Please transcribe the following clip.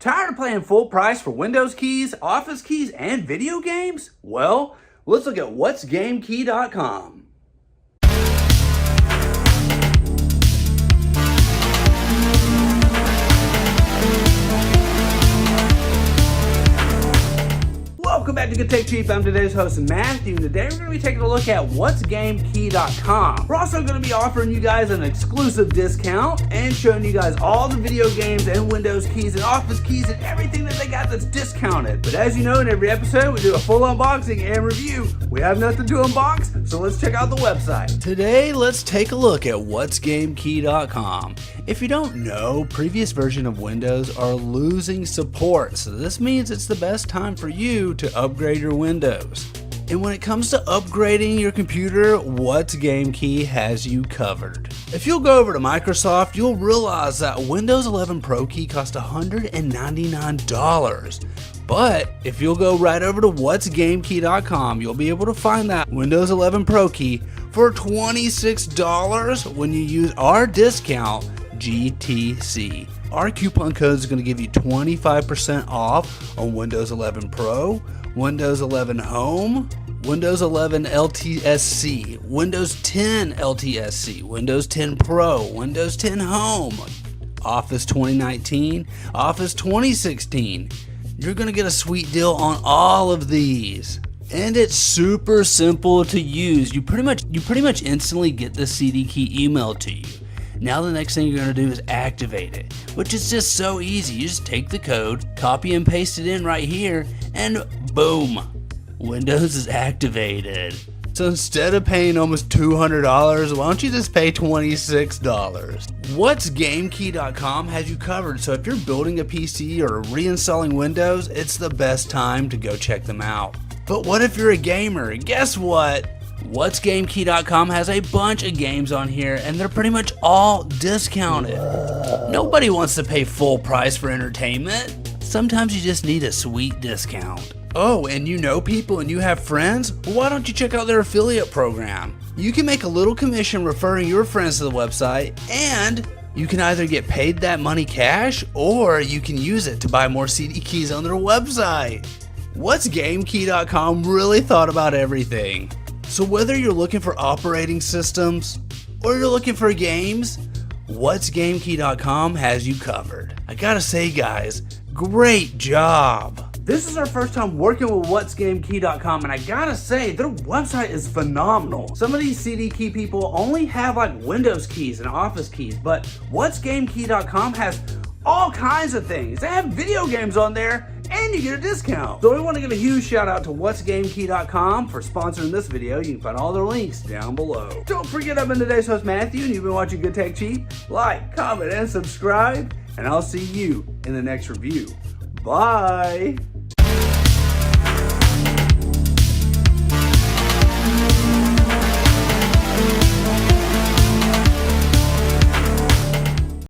Tired of paying full price for Windows keys, Office keys, and video games? Well, let's look at whatsgamekey.com. Welcome back to Good Tech Cheap. I'm today's host, Matthew, and today we're going to be taking a look at whatsgamekey.com. We're also going to be offering you guys an exclusive discount and showing you guys all the video games and Windows keys and Office keys and everything that they got that's discounted. But as you know, in every episode, we do a full unboxing and review. We have nothing to unbox, so let's check out the website. Today, let's take a look at whatsgamekey.com. If you don't know, previous versions of Windows are losing support, so this means it's the best time for you to upgrade your Windows. And when it comes to upgrading your computer, whatsgamekey has you covered. If you'll go over to Microsoft, you'll realize that Windows 11 Pro key costs $199. But if you'll go right over to whatsgamekey.com, you'll be able to find that Windows 11 Pro key for $26 when you use our discount GTC. Our coupon code is going to give you 25% off on Windows 11 Pro, Windows 11 Home, Windows 11 LTSC, Windows 10 LTSC, Windows 10 Pro, Windows 10 Home, Office 2019, Office 2016. You're going to get a sweet deal on all of these. And it's super simple to use. You pretty much instantly get the CD key emailed to you. Now the next thing you're going to do is activate it, which is just so easy. You just take the code, copy and paste it in right here, and boom, Windows is activated. So instead of paying almost $200, why don't you just pay $26? Whatsgamekey.com has you covered, so if you're building a PC or reinstalling Windows, it's the best time to go check them out. But what if you're a gamer? Guess what? Whatsgamekey.com has a bunch of games on here, and they're pretty much all discounted. Nobody wants to pay full price for entertainment. Sometimes you just need a sweet discount. Oh, and you know people and you have friends? Well, why don't you check out their affiliate program? You can make a little commission referring your friends to the website, and you can either get paid that money cash, or you can use it to buy more CD keys on their website. Whatsgamekey.com really thought about everything. So whether you're looking for operating systems or you're looking for games, whatsgamekey.com has you covered. I gotta say guys, great job. This is our first time working with whatsgamekey.com, and I gotta say, their website is phenomenal. Some of these CD key people only have like Windows keys and Office keys, but whatsgamekey.com has all kinds of things. They have video games on there, and you get a discount. So we want to give a huge shout out to whatsgamekey.com for sponsoring this video. You can find all their links down below. Don't forget, I've been today's host Matthew, and you've been watching Good Tech Cheap. Like, comment, and subscribe, and I'll see you in the next review. Bye.